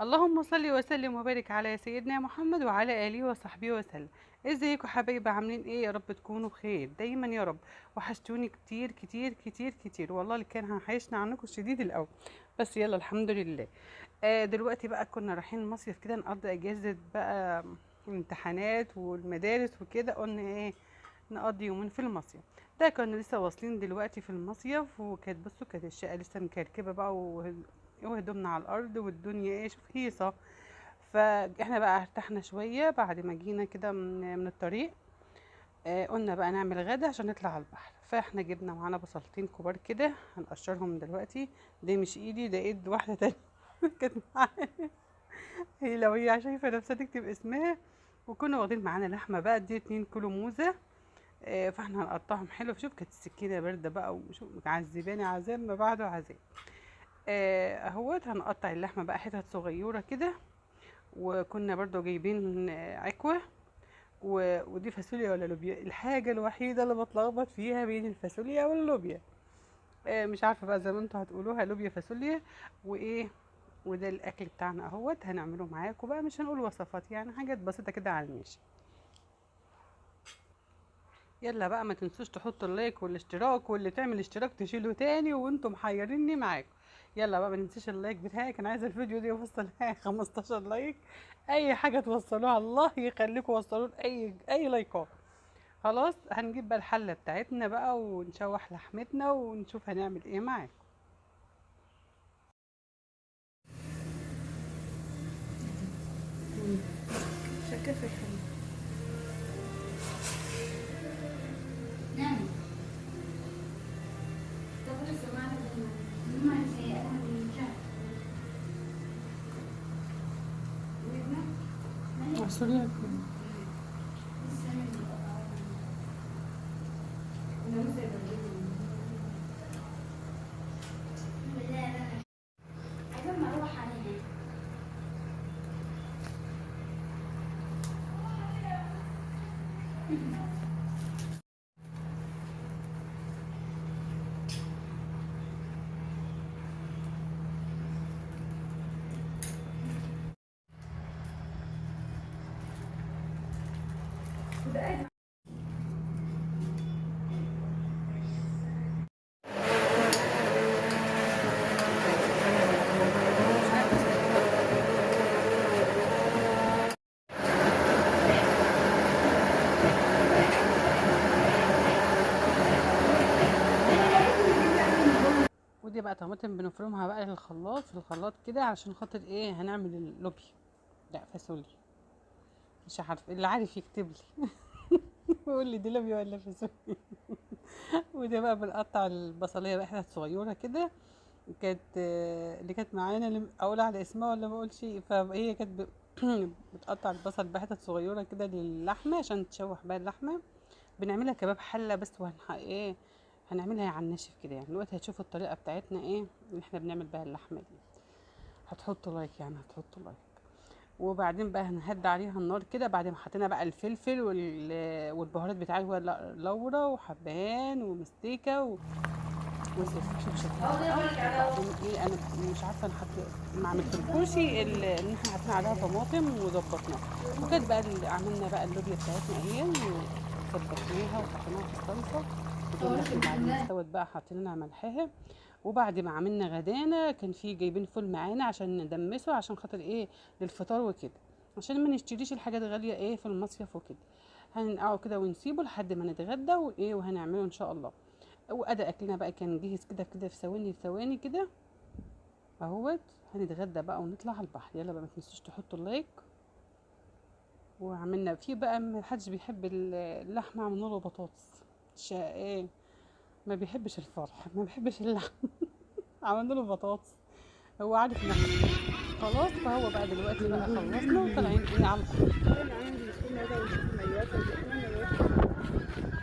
اللهم صل وسلم وبارك على سيدنا محمد وعلى آله وصحبه وسلم. ازيكم حبايبي؟ عاملين ايه؟ يا رب تكونوا بخير دايما يا رب. وحشتوني كتير كتير كتير كتير والله، اللي كان هيحشنا عنكم شديد الاول، بس يلا الحمد لله. دلوقتي بقى كنا رايحين مصيف كده نقضي اجازة بقى الامتحانات والمدارس وكده، قلنا ايه نقضي يومين في المصيف. ده كنا لسه واصلين دلوقتي في المصيف، وكانت بصوا كانت الشقة لسه مكركبة بقى وهدومنا على الارض والدنيا ايه شوف هيصة. فاحنا بقى ارتحنا شوية بعد ما جينا كده من الطريق. قلنا بقى نعمل غدا عشان نطلع على البحر، فاحنا جبنا معانا بصلتين كبار كده هنقشرهم دلوقتي. دي مش ايدي، ده ايد واحدة تانية كانت معايا. هي لو هي شايفة نفسها تكتب اسمها. وكنا واخدين معانا لحمة بقى، دي 2 كيلو موزة. فاحنا هنقطعهم حلو. شوف كانت السكينة باردة بقى، وشوف معذباني عذاب ما بعده عذاب. اهوت هنقطع اللحمة بقى حتت صغيرة كده. وكنا برضو جايبين عكوة. ودي فاصوليا ولا لوبيا؟ الحاجة الوحيدة اللي بتلخبط فيها بين الفاصوليا واللوبيا. مش عارفة بقى زي ما انتوا هتقولوها لوبيا فاصوليا وايه. وده الاكل بتاعنا اهوت هنعمله معاكم بقى، مش هنقول وصفات يعني، حاجات بسيطة كده على الماشي. يلا بقى ما تنسوش تحطوا اللايك والاشتراك، واللي تعمل اشتراك تشيله تاني وانتم محيريني معاكم. يلا بقى ما ننسيش اللايك بتاعك، انا عايزه الفيديو ده يوصل 15 لايك. اي حاجه توصلوها الله يخليكم وصلوا اي لايكات. خلاص هنجيب بقى الحله بتاعتنا بقى ونشوح لحمتنا ونشوف هنعمل ايه معاكم. شكل في الحله. نعم. تقول سمعت ما شيء أنا من شهر. عسولية. عايزين نروح عليها. ودي بقى طماطم بنفرمها بقى للخلاط في الخلاط كده علشان خاطر ايه هنعمل اللوبيا. لا فاصوليا. مش عارف اللي عارف يكتب لي. يقول لي دي لوبيا ولا فاصوليا. وده بقى بنقطع البصليه بقى حتت صغيره كده. كانت اللي كانت معانا اللي اقول على اسمها ولا ما اقولش، فهي كانت بتقطع البصل بحتت صغيره كده للحمه عشان تشوح بقى اللحمه. بنعملها كباب حله بس، ايه هنعملها على الناشف كده يعني. دلوقتي هتشوفوا الطريقه بتاعتنا ايه اللي احنا بنعمل بها اللحمه دي. هتحطوا لايك يعني، هتحطوا لايك. وبعدين بقى هنهدي عليها النار كده بعد ما حطينا بقى الفلفل والبهارات بتاعته لورا وحبهان ومستيكه وفلفل. شوف شكلها بقى. وبعدين ايه انا مش عارفه انا ما عملتلكوش ان احنا حطينا عليها طماطم وظبطناها. وكانت بقى عملنا بقى اللوبيا بتاعتنا اهي وظبطناها وحطيناها في الصلصه. ودلوقتي بعد ما استوت بقى حطينا لها ملحها. وبعد ما عملنا غدانا كان في جايبين فول معانا عشان ندمسه عشان خاطر ايه للفطار وكده، عشان ما نشتريش الحاجات غاليه ايه في المصيف وكده. هننقعه كده ونسيبه لحد ما نتغدى وايه وهنعمله ان شاء الله. وادى اكلنا بقى كان جهز كده كده في ثواني ثواني كده اهوت. هنتغدى بقى ونطلع على البحر. يلا بقى ما تنسوش تحطوا اللايك. وعملنا فيه بقى ما حدش بيحب اللحمه، عملنا له بطاطس. ايه ما بيحبش الفرح، ما بيحبش اللحم. عملنا له بطاطس. هو عارف نفسه. خلاص فهو بقى دلوقتي بقى خلصنا وطالعين ايه على البحر. طالعين عندي نشوف ماذا ونشوف المايوات وجبنا مايوات.